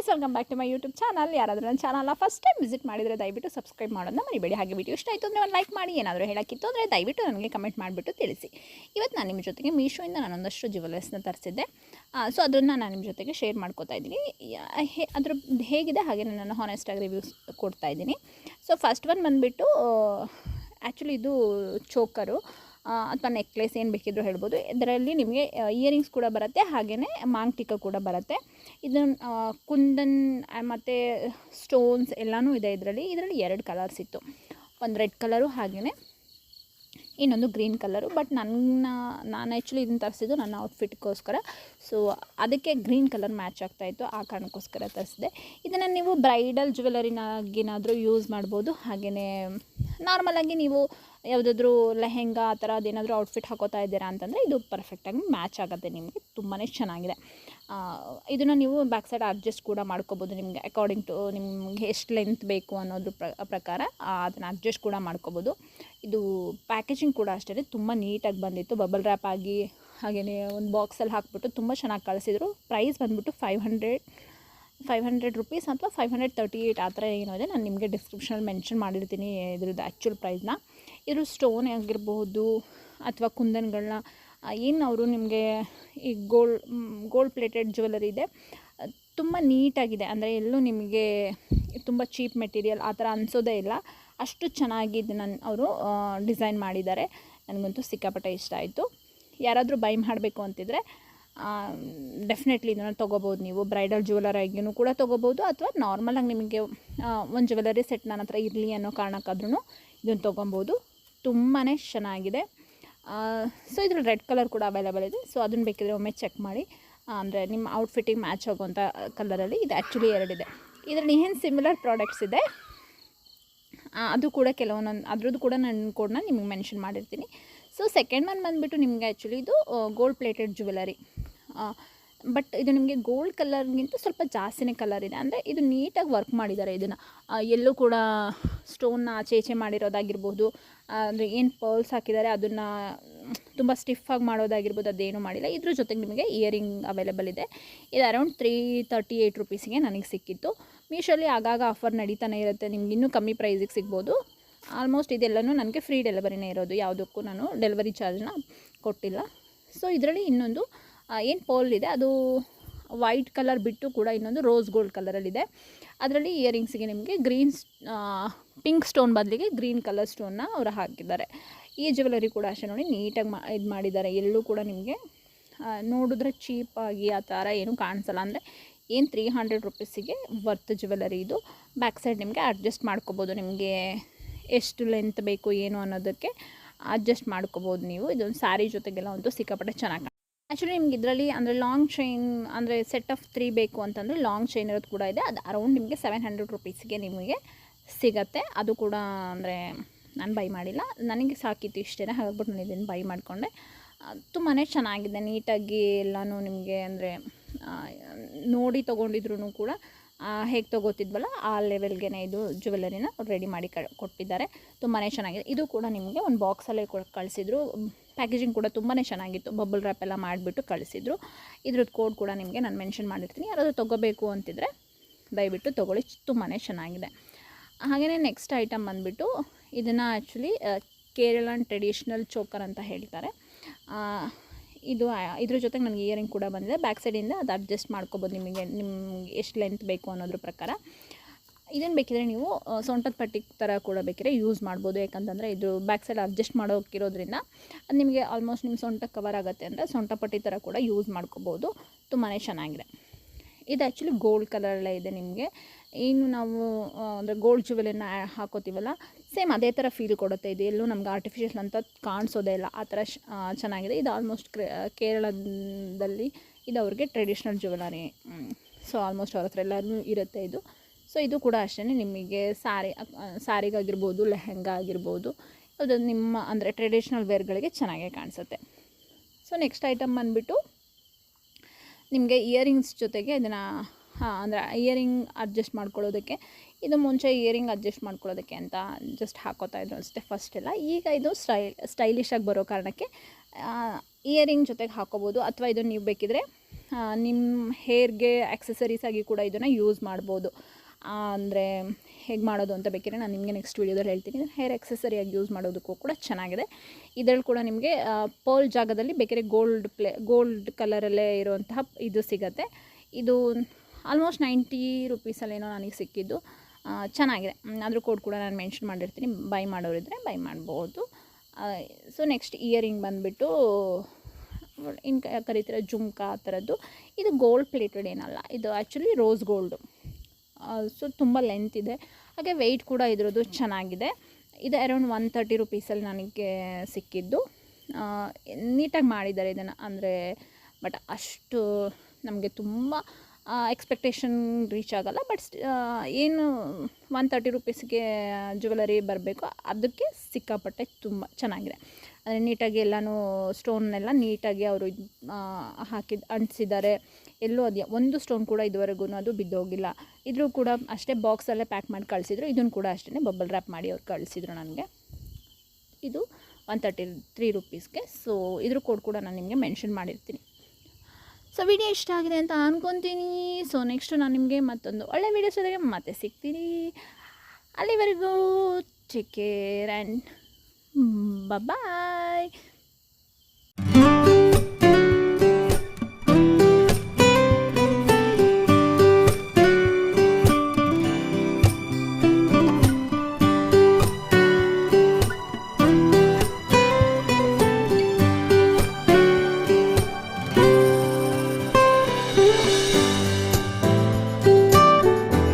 Guys, welcome back to my YouTube channel. ಯಾರಾದರೂ ನನ್ನ ಚಾನಲ್ನ ಫಸ್ಟ್ ಟೈಮ್ ವಿಸಿಟ್ ಮಾಡಿದರೆ ದಯವಿಟ್ಟು ಸಬ್ಸ್ಕ್ರೈಬ್ ಮಾಡೋದನ್ನ ಮರಿಬೇಡಿ. ಹಾಗೆ ವಿಡಿಯೋ ಇಷ್ಟ ಆಯಿತು ಅಂದರೆ ಒಂದು ಲೈಕ್ ಮಾಡಿ. ಏನಾದರೂ ಹೇಳೋಕ್ಕಿತ್ತು ಅಂದರೆ ದಯವಿಟ್ಟು ನನಗೆ ಕಮೆಂಟ್ ಮಾಡಿಬಿಟ್ಟು ತಿಳಿಸಿ. ಇವತ್ತು ನಾನು ನಿಮ್ಮ ಜೊತೆಗೆ ಮೀಶೋಯಿಂದ ನಾನೊಂದಷ್ಟು ಜ್ಯುವೆಲರ್ಸ್ನ ತರಿಸಿದ್ದೆ. ಸೊ ಅದನ್ನು ನಾನು ನಿಮ್ಮ ಜೊತೆಗೆ ಶೇರ್ ಮಾಡ್ಕೋತಾ ಇದ್ದೀನಿ. ಅದ್ರ ಹೇಗಿದೆ ಹಾಗೆ ನಾನು ಹಾನೆಸ್ಟಾಗಿ ರಿವ್ಯೂಸ್ ಕೊಡ್ತಾ ಇದ್ದೀನಿ. ಸೊ ಫಸ್ಟ್ ಒನ್ ಬಂದುಬಿಟ್ಟು ಆ್ಯಕ್ಚುಲಿ ಇದು ಚೋಕರು ಅಥವಾ ನೆಕ್ಲೆಸ್ ಏನು ಬೇಕಿದ್ರೂ ಹೇಳ್ಬೋದು. ಇದರಲ್ಲಿ ನಿಮಗೆ ಇಯರಿಂಗ್ಸ್ ಕೂಡ ಬರುತ್ತೆ, ಹಾಗೆಯೇ ಮಾಂಗ್ಟಿಕ ಕೂಡ ಬರುತ್ತೆ. ಇದನ್ನು ಕುಂದನ್ ಮತ್ತು ಸ್ಟೋನ್ಸ್ ಎಲ್ಲನೂ ಇದೆ ಇದರಲ್ಲಿ. 2 ಕಲರ್ಸ್ ಇತ್ತು, ಒಂದು ರೆಡ್ ಕಲರು ಹಾಗೆಯೇ ಇನ್ನೊಂದು ಗ್ರೀನ್ ಕಲರು. ಬಟ್ ನಾನು ಆ್ಯಕ್ಚುಲಿ ಇದನ್ನು ತರಿಸಿದ್ದು ನನ್ನ ಔಟ್ಫಿಟ್ಗೋಸ್ಕರ. ಸೊ ಅದಕ್ಕೆ ಗ್ರೀನ್ ಕಲರ್ ಮ್ಯಾಚ್ ಆಗ್ತಾಯಿತ್ತು, ಆ ಕಾರಣಕ್ಕೋಸ್ಕರ ತರಿಸಿದೆ. ಇದನ್ನು ನೀವು ಬ್ರೈಡಲ್ ಜ್ಯುವೆಲರಿನಾಗೇನಾದರೂ ಯೂಸ್ ಮಾಡ್ಬೋದು. ಹಾಗೆಯೇ ನಾರ್ಮಲಾಗಿ ನೀವು ಯಾವುದಾದ್ರೂ ಲೆಹೆಂಗಾ ಆ ಥರ ಅದೇನಾದರೂ ಔಟ್ಫಿಟ್ ಹಾಕೋತಾ ಇದ್ದೀರಾ ಅಂತಂದರೆ ಇದು ಪರ್ಫೆಕ್ಟಾಗಿ ಮ್ಯಾಚ್ ಆಗುತ್ತೆ ನಿಮಗೆ. ತುಂಬಾ ಚೆನ್ನಾಗಿದೆ. ಇದನ್ನು ನೀವು ಬ್ಯಾಕ್ ಸೈಡ್ ಅಡ್ಜಸ್ಟ್ ಕೂಡ ಮಾಡ್ಕೋಬೋದು. ನಿಮಗೆ ಅಕಾರ್ಡಿಂಗ್ ಟು ನಿಮಗೆ ಎಷ್ಟು ಲೆಂತ್ ಬೇಕು ಅನ್ನೋದ್ರ ಪ್ರಕಾರ ಅದನ್ನು ಅಡ್ಜಸ್ಟ್ ಕೂಡ ಮಾಡ್ಕೋಬೋದು. ಇದು ಪ್ಯಾಕೇಜಿಂಗ್ ಕೂಡ ಅಷ್ಟೇ ತುಂಬ ನೀಟಾಗಿ ಬಂದಿತ್ತು, ಬಬಲ್ ರ್ಯಾಪ್ ಆಗಿ. ಹಾಗೆಯೇ ಒಂದು ಬಾಕ್ಸಲ್ಲಿ ಹಾಕ್ಬಿಟ್ಟು ತುಂಬ ಚೆನ್ನಾಗಿ ಕಳಿಸಿದ್ರು. ಪ್ರೈಸ್ ಬಂದುಬಿಟ್ಟು 500 ರುಪೀಸ್ ಅಥವಾ 538 ಆ ಥರ ಏನೋ ಇದೆ. ನಾನು ನಿಮಗೆ ಡಿಸ್ಕ್ರಿಪ್ಷನಲ್ಲಿ ಮೆನ್ಷನ್ ಮಾಡಿರ್ತೀನಿ ಇದ್ರದ್ದು ಆ್ಯಕ್ಚುಲ್ ಪ್ರೈಸ್ನ. ಇದ್ರ ಸ್ಟೋನ್ ಆಗಿರ್ಬೋದು ಅಥವಾ ಕುಂದನ್ಗಳನ್ನ ಏನು ಅವರು ನಿಮಗೆ ಈ ಗೋಲ್ಡ್ ಪ್ಲೇಟೆಡ್ ಜ್ಯುವೆಲರಿ ಇದೆ, ತುಂಬ ನೀಟಾಗಿದೆ. ಅಂದರೆ ಎಲ್ಲೂ ನಿಮಗೆ ತುಂಬ ಚೀಪ್ ಮೆಟೀರಿಯಲ್ ಆ ಥರ ಅನಿಸೋದೇ ಇಲ್ಲ. ಅಷ್ಟು ಚೆನ್ನಾಗಿ ಇದನ್ನು ಅವರು ಡಿಸೈನ್ ಮಾಡಿದ್ದಾರೆ. ನನಗಂತೂ ಸಿಕ್ಕಾಪಟ್ಟೆ ಇಷ್ಟ ಆಯಿತು. ಯಾರಾದರೂ ಬೈ ಮಾಡಬೇಕು ಅಂತಿದ್ರೆ ಡೆಫಿನೆಟ್ಲಿ ಇದನ್ನು ತೊಗೋಬೋದು. ನೀವು ಬ್ರೈಡಲ್ ಜ್ಯುವೆಲರಿಗೂ ಕೂಡ ತೊಗೋಬೋದು, ಅಥವಾ ನಾರ್ಮಲಾಗಿ ನಿಮಗೆ ಒಂದು ಜ್ಯುವೆಲರಿ ಸೆಟ್ ನನ್ನ ಹತ್ರ ಇರಲಿ ಅನ್ನೋ ಕಾರಣಕ್ಕಾದ್ರೂ ಇದನ್ನು ತೊಗೊಬೋದು. ತುಂಬಾ ಚೆನ್ನಾಗಿದೆ. ಸೊ ಇದ್ರಲ್ಲಿ ರೆಡ್ ಕಲರ್ ಕೂಡ ಅವೈಲೇಬಲ್ ಇದೆ. ಸೊ ಅದನ್ನು ಬೇಕಿದ್ರೆ ಒಮ್ಮೆ ಚೆಕ್ ಮಾಡಿ, ಅಂದರೆ ನಿಮ್ಮ ಔಟ್ಫಿಟ್ಟಿಗೆ ಮ್ಯಾಚ್ ಆಗುವಂಥ ಕಲರಲ್ಲಿ. ಇದು ಆ್ಯಕ್ಚುಲಿ 2 ಇದೆ. ಇದರಲ್ಲಿ ಏನು ಸಿಮಿಲರ್ ಪ್ರಾಡಕ್ಟ್ಸ್ ಇದೆ ಅದು ಕೂಡ ಕೆಲವೊಂದೊಂದು ಅದ್ರದ್ದು ಕೂಡ ನಾನು ಕೋಡ್ನ ನಿಮಗೆ ಮೆನ್ಷನ್ ಮಾಡಿರ್ತೀನಿ. ಸೊ ಸೆಕೆಂಡ್ ಒನ್ ಬಂದುಬಿಟ್ಟು ನಿಮಗೆ ಆ್ಯಕ್ಚುಲಿ ಇದು ಗೋಲ್ಡ್ ಪ್ಲೇಟೆಡ್ ಜ್ಯುವೆಲರಿ. ಬಟ್ ಇದು ನಿಮಗೆ ಗೋಲ್ಡ್ ಕಲರ್ಗಿಂತ ಸ್ವಲ್ಪ ಜಾಸ್ತಿನೇ ಕಲರ್ ಇದೆ. ಅಂದರೆ ಇದು ನೀಟಾಗಿ ವರ್ಕ್ ಮಾಡಿದ್ದಾರೆ. ಇದನ್ನು ಎಲ್ಲೂ ಕೂಡ ಸ್ಟೋನ್ನ ಆಚೆ ಮಾಡಿರೋದಾಗಿರ್ಬೋದು, ಅಂದರೆ ಏನು ಪರ್ಲ್ಸ್ ಹಾಕಿದ್ದಾರೆ ಅದನ್ನು ತುಂಬ ಸ್ಟಿಫಾಗಿ ಮಾಡೋದಾಗಿರ್ಬೋದು, ಅದೇನೂ ಮಾಡಿಲ್ಲ. ಇದ್ರ ಜೊತೆಗೆ ನಿಮಗೆ ಇಯರಿಂಗ್ ಅವೈಲೇಬಲ್ ಇದೆ. ಇದು ಅರೌಂಡ್ 338 ರುಪೀಸಿಗೆ ನನಗೆ ಸಿಕ್ಕಿತ್ತು. ಮೀಶೋಲ್ಲಿ ಆಗಾಗ ಆಫರ್ ನಡೀತಾನೆ ಇರುತ್ತೆ, ನಿಮ್ಗೆ ಇನ್ನೂ ಕಮ್ಮಿ ಪ್ರೈಸಿಗೆ ಸಿಗ್ಬೋದು. ಆಲ್ಮೋಸ್ಟ್ ಇದೆಲ್ಲನೂ ನನಗೆ ಫ್ರೀ ಡೆಲಿವರಿನೇ ಇರೋದು, ಯಾವುದಕ್ಕೂ ನಾನು ಡೆಲಿವರಿ ಚಾರ್ಜ್ನ ಕೊಟ್ಟಿಲ್ಲ. ಸೊ ಇದರಲ್ಲಿ ಇನ್ನೊಂದು ಏನು ಪರ್ಲ್ ಇದೆ ಅದು ವೈಟ್ ಕಲರ್ ಬಿಟ್ಟು ಕೂಡ ಇನ್ನೊಂದು ರೋಸ್ ಗೋಲ್ಡ್ ಕಲರಲ್ಲಿದೆ. ಅದರಲ್ಲಿ ಇಯರಿಂಗ್ಸಿಗೆ ನಿಮಗೆ ಪಿಂಕ್ ಸ್ಟೋನ್ ಬದಲಿಗೆ ಗ್ರೀನ್ ಕಲರ್ ಸ್ಟೋನ್ನ ಅವರು ಹಾಕಿದ್ದಾರೆ. ಈ ಜ್ಯುವೆಲರಿ ಕೂಡ ಅಷ್ಟೇ ನೋಡಿ ನೀಟಾಗಿ ಇದು ಮಾಡಿದ್ದಾರೆ. ಎಲ್ಲೂ ಕೂಡ ನಿಮಗೆ ನೋಡಿದ್ರೆ ಚೀಪಾಗಿ ಆ ಥರ ಏನೂ ಕಾಣಿಸಲ್ಲ. ಅಂದರೆ ಏನು 300 ರುಪೀಸಿಗೆ ವರ್ತ್ ಜ್ಯುವೆಲರಿ ಇದು. ಬ್ಯಾಕ್ ಸೈಡ್ ನಿಮಗೆ ಅಡ್ಜಸ್ಟ್ ಮಾಡ್ಕೋಬೋದು, ನಿಮಗೆ ಎಷ್ಟು ಲೆಂತ್ ಬೇಕು ಏನು ಅನ್ನೋದಕ್ಕೆ ಅಡ್ಜಸ್ಟ್ ಮಾಡ್ಕೋಬೋದು ನೀವು. ಇದೊಂದು ಸ್ಯಾರಿ ಜೊತೆಗೆಲ್ಲ ಅಂತೂ ಸಿಕ್ಕಾಪಟ್ಟೆ ಚೆನ್ನಾಗಿ. ಆ್ಯಕ್ಚುಲಿ ನಿಮ್ಗೆ ಇದರಲ್ಲಿ ಅಂದರೆ ಲಾಂಗ್ ಚೈನ್ ಅಂದರೆ ಸೆಟ್ ಆಫ್ 3 ಬೇಕು ಅಂತಂದರೆ ಲಾಂಗ್ ಚೈನ್ ಇರೋದು ಕೂಡ ಇದೆ. ಅದು ಅರೌಂಡ್ ನಿಮಗೆ 700 ರುಪೀಸಿಗೆ ನಿಮಗೆ ಸಿಗತ್ತೆ. ಅದು ಕೂಡ ಅಂದರೆ ನಾನು ಬೈ ಮಾಡಿಲ್ಲ, ನನಗೆ ಸಾಕಿತ್ತು ಇಷ್ಟೇ, ಹಾಗಾಗ್ಬಿಟ್ಟು ನಾನು ಇದನ್ನು ಬೈ ಮಾಡಿಕೊಂಡೆ. ತುಂಬಾ ಚೆನ್ನಾಗಿದೆ, ನೀಟಾಗಿ ಎಲ್ಲನೂ ನಿಮಗೆ ಅಂದರೆ ನೋಡಿ ತೊಗೊಂಡಿದ್ರು ಕೂಡ ಹೇಗೆ ತೊಗೋತಿದ್ವಲ್ಲ ಆ ಲೆವೆಲ್ಗೆ ಇದು ಜ್ಯುವೆಲರಿನ ರೆಡಿ ಮಾಡಿ ಕೊಟ್ಟಿದ್ದಾರೆ. ತುಂಬಾ ಚೆನ್ನಾಗಿದೆ. ಇದು ಕೂಡ ನಿಮಗೆ ಒಂದು ಬಾಕ್ಸಲ್ಲೇ ಕಳಿಸಿದ್ರು. ಪ್ಯಾಕೇಜಿಂಗ್ ಕೂಡ ತುಂಬಾ ಚೆನ್ನಾಗಿತ್ತು, ಬಬಲ್ ರ್ಯಾಪ್ ಎಲ್ಲ ಮಾಡಿಬಿಟ್ಟು ಕಳಿಸಿದ್ರು. ಇದ್ರದ್ದು ಕೋಡ್ ಕೂಡ ನಿಮಗೆ ನಾನು ಮೆನ್ಷನ್ ಮಾಡಿರ್ತೀನಿ. ಯಾರಾದರೂ ತೊಗೋಬೇಕು ಅಂತಿದ್ರೆ ದಯವಿಟ್ಟು ತೊಗೊಳ್ಳಿ, ತುಂಬಾ ಚೆನ್ನಾಗಿದೆ. ಹಾಗೆಯೇ ನೆಕ್ಸ್ಟ್ ಐಟಮ್ ಬಂದುಬಿಟ್ಟು ಇದನ್ನು ಆ್ಯಕ್ಚುಲಿ ಕೇರಳನ್ ಟ್ರೆಡಿಷ್ನಲ್ ಚೋಕರ್ ಅಂತ ಹೇಳ್ತಾರೆ. ಇದ್ರ ಜೊತೆಗೆ ನನಗೆ ಇಯರಿಂಗ್ ಕೂಡ ಬಂದಿದೆ. ಬ್ಯಾಕ್ ಸೈಡಿಂದ ಅದು ಅಡ್ಜಸ್ಟ್ ಮಾಡ್ಕೋಬೋದು ನಿಮಗೆ ಎಷ್ಟು ಲೆಂತ್ ಬೇಕು ಅನ್ನೋದ್ರ ಪ್ರಕಾರ. ಇದನ್ನು ಬೇಕಿದ್ರೆ ನೀವು ಸೊಂಟದ ಪಟ್ಟಿ ಥರ ಕೂಡ ಬೇಕಿದ್ರೆ ಯೂಸ್ ಮಾಡ್ಬೋದು. ಯಾಕಂತಂದರೆ ಇದು ಬ್ಯಾಕ್ ಸೈಡ್ ಅಡ್ಜಸ್ಟ್ ಮಾಡೋಕ್ಕಿರೋದ್ರಿಂದ ಅದು ನಿಮಗೆ ಆಲ್ಮೋಸ್ಟ್ ನಿಮ್ಮ ಸೊಂಟಕ್ಕೆ ಕವರ್ ಆಗುತ್ತೆ ಅಂದರೆ ಸೊಂಟ ಪಟ್ಟಿ ಥರ ಕೂಡ ಯೂಸ್ ಮಾಡ್ಕೋಬೋದು. ತುಂಬಾ ಚೆನ್ನಾಗಿದೆ. ಇದು ಆ್ಯಕ್ಚುಲಿ ಗೋಲ್ಡ್ ಕಲರಲ್ಲೇ ಇದೆ. ನಿಮಗೆ ಏನು ನಾವು ಅಂದರೆ ಗೋಲ್ಡ್ ಜ್ಯುವೆಲರಿನ ಹಾಕೋತೀವಲ್ಲ ಸೇಮ್ ಅದೇ ಥರ ಫೀಲ್ ಕೊಡುತ್ತೆ. ಇದು ಎಲ್ಲೂ ನಮ್ಗೆ ಆರ್ಟಿಫಿಷಿಯಲ್ ಅಂತ ಕಾಣಿಸೋದೇ ಇಲ್ಲ, ಆ ಥರ ಚೆನ್ನಾಗಿದೆ. ಇದು ಆಲ್ಮೋಸ್ಟ್ ಕೇರಳದಲ್ಲಿ ಇದು ಅವ್ರಿಗೆ ಟ್ರೆಡಿಷ್ನಲ್ ಜ್ಯುವೆಲರಿ. ಸೊ ಆಲ್ಮೋಸ್ಟ್ ಅವ್ರ ಹತ್ರ ಎಲ್ಲರೂ ಇರುತ್ತೆ ಇದು. ಸೊ ಇದು ಕೂಡ ಅಷ್ಟೇ ನಿಮಗೆ ಸ್ಯಾರಿಗಾಗಿರ್ಬೋದು, ಲೆಹೆಂಗಾ ಆಗಿರ್ಬೋದು, ಅದು ನಿಮ್ಮ ಅಂದರೆ ಟ್ರೆಡಿಷ್ನಲ್ ವೇರ್ಗಳಿಗೆ ಚೆನ್ನಾಗೇ ಕಾಣಿಸುತ್ತೆ. ಸೊ ನೆಕ್ಸ್ಟ್ ಐಟಮ್ ಬಂದುಬಿಟ್ಟು ನಿಮಗೆ ಇಯರಿಂಗ್ಸ್ ಜೊತೆಗೆ ಇದನ್ನು ಅಂದರೆ ಇಯರಿಂಗ್ ಅಡ್ಜಸ್ಟ್ ಮಾಡ್ಕೊಳ್ಳೋದಕ್ಕೆ, ಇದು ಮುಂಚೆ ಇಯರಿಂಗ್ ಅಡ್ಜಸ್ಟ್ ಮಾಡ್ಕೊಳ್ಳೋದಕ್ಕೆ ಅಂತ ಜಸ್ಟ್ ಹಾಕೋತಾ ಇದ್ರು ಅನಿಸುತ್ತೆ ಫಸ್ಟೆಲ್ಲ. ಈಗ ಇದು ಸ್ಟೈಲಿಶಾಗಿ ಬರೋ ಕಾರಣಕ್ಕೆ ಇಯರಿಂಗ್ ಜೊತೆಗೆ ಹಾಕೋಬೋದು, ಅಥವಾ ಇದು ನೀವು ಬೇಕಿದ್ರೆ ನಿಮ್ಮ ಹೇರ್ಗೆ ಆಕ್ಸೆಸರೀಸ್ ಆಗಿ ಕೂಡ ಇದನ್ನು ಯೂಸ್ ಮಾಡ್ಬೋದು. ಅಂದರೆ ಹೇಗೆ ಮಾಡೋದು ಅಂತ ಬೇಕಿದ್ರೆ ನಾನು ನಿಮಗೆ ನೆಕ್ಸ್ಟ್ ವೀಡಿಯೋದಲ್ಲಿ ಹೇಳ್ತೀನಿ. ಹೇರ್ ಆಕ್ಸೆಸರಿಯಾಗಿ ಯೂಸ್ ಮಾಡೋದಕ್ಕೂ ಕೂಡ ಚೆನ್ನಾಗಿದೆ. ಇದರಲ್ಲಿ ಕೂಡ ನಿಮಗೆ ಪರ್ಲ್ ಜಾಗದಲ್ಲಿ ಬೇಕಿದ್ರೆ ಗೋಲ್ಡ್ ಕಲರಲ್ಲೇ ಇರುವಂತಹ ಇದು ಸಿಗುತ್ತೆ. ಇದು ಆಲ್ಮೋಸ್ಟ್ 90 ರುಪೀಸಲ್ಲೇನೋ ನನಗೆ ಸಿಕ್ಕಿದ್ದು. ಚೆನ್ನಾಗಿದೆ. ಅದ್ರ ಕೋಡ್ ಕೂಡ ನಾನು ಮೆನ್ಷನ್ ಮಾಡಿರ್ತೀನಿ, ಬೈ ಮಾಡೋರಿದ್ದರೆ ಬೈ ಮಾಡ್ಬೋದು. ಸೊ ನೆಕ್ಸ್ಟ್ ಇಯರಿಂಗ್ ಬಂದುಬಿಟ್ಟು ಕರೀತಿರೋ ಜುಮ್ಕಾ ಆ ಥರದ್ದು. ಇದು ಗೋಲ್ಡ್ ಪ್ಲೇಟೆಡ್ ಏನಲ್ಲ, ಇದು ಆ್ಯಕ್ಚುಲಿ ರೋಸ್ ಗೋಲ್ಡು. ಸೊ ತುಂಬ ಲೆಂತ್ ಇದೆ, ಹಾಗೆ ವೆಯ್ಟ್ ಕೂಡ ಇದ್ರದ್ದು ಚೆನ್ನಾಗಿದೆ. ಇದು ಅರೌಂಡ್ 130 ರುಪೀಸಲ್ಲಿ ನನಗೆ ಸಿಕ್ಕಿದ್ದು. ನೀಟಾಗಿ ಮಾಡಿದ್ದಾರೆ ಇದನ್ನು, ಅಂದರೆ ಬಟ್ ಅಷ್ಟು ನಮಗೆ ತುಂಬ ಎಕ್ಸ್ಪೆಕ್ಟೇಷನ್ ರೀಚ್ ಆಗೋಲ್ಲ. ಬಟ್ ಏನು 130 ರುಪೀಸ್ಗೆ ಜ್ಯುವೆಲರಿ ಬರಬೇಕು ಅದಕ್ಕೆ ಸಿಕ್ಕಾಪಟ್ಟೆ ತುಂಬ ಚೆನ್ನಾಗಿದೆ. ಅಂದರೆ ನೀಟಾಗಿ ಎಲ್ಲನೂ ಸ್ಟೋನ್ನೆಲ್ಲ ನೀಟಾಗಿ ಅವರು ಅಂಟಿಸಿದ್ದಾರೆ. ಎಲ್ಲೂ ಒಂದು ಸ್ಟೋನ್ ಕೂಡ ಇದುವರೆಗೂ ಅದು ಬಿದ್ದೋಗಿಲ್ಲ. ಇದ್ರೂ ಕೂಡ ಅಷ್ಟೇ ಬಾಕ್ಸಲ್ಲೇ ಪ್ಯಾಕ್ ಮಾಡಿ ಕಳಿಸಿದ್ರು. ಇದನ್ನು ಕೂಡ ಅಷ್ಟೇ ಬಬಲ್ ರ್ಯಾಪ್ ಮಾಡಿ ಅವ್ರು ಕಳಿಸಿದ್ರು ನನಗೆ. ಇದು 133 ರುಪೀಸ್ಗೆ. ಸೊ ಇದ್ರ ಕೋಡ್ ಕೂಡ ನಾನು ನಿಮಗೆ ಮೆನ್ಷನ್ ಮಾಡಿರ್ತೀನಿ. ಸೊ ವಿಡಿಯೋ ಇಷ್ಟ ಆಗಿದೆ ಅಂತ ಅಂದ್ಕೊತೀನಿ. ಸೊ ನೆಕ್ಸ್ಟು ನಾನು ನಿಮಗೆ ಮತ್ತೊಂದು ಒಳ್ಳೆ ವೀಡಿಯೋಸ್ ಜೊತೆಗೆ ಮತ್ತೆ ಸಿಗ್ತೀನಿ. ಅಲ್ಲಿವರೆಗೂ ಟೇಕ್ ಕೇರ್ ಆ್ಯಂಡ್ ಬಾಯ್.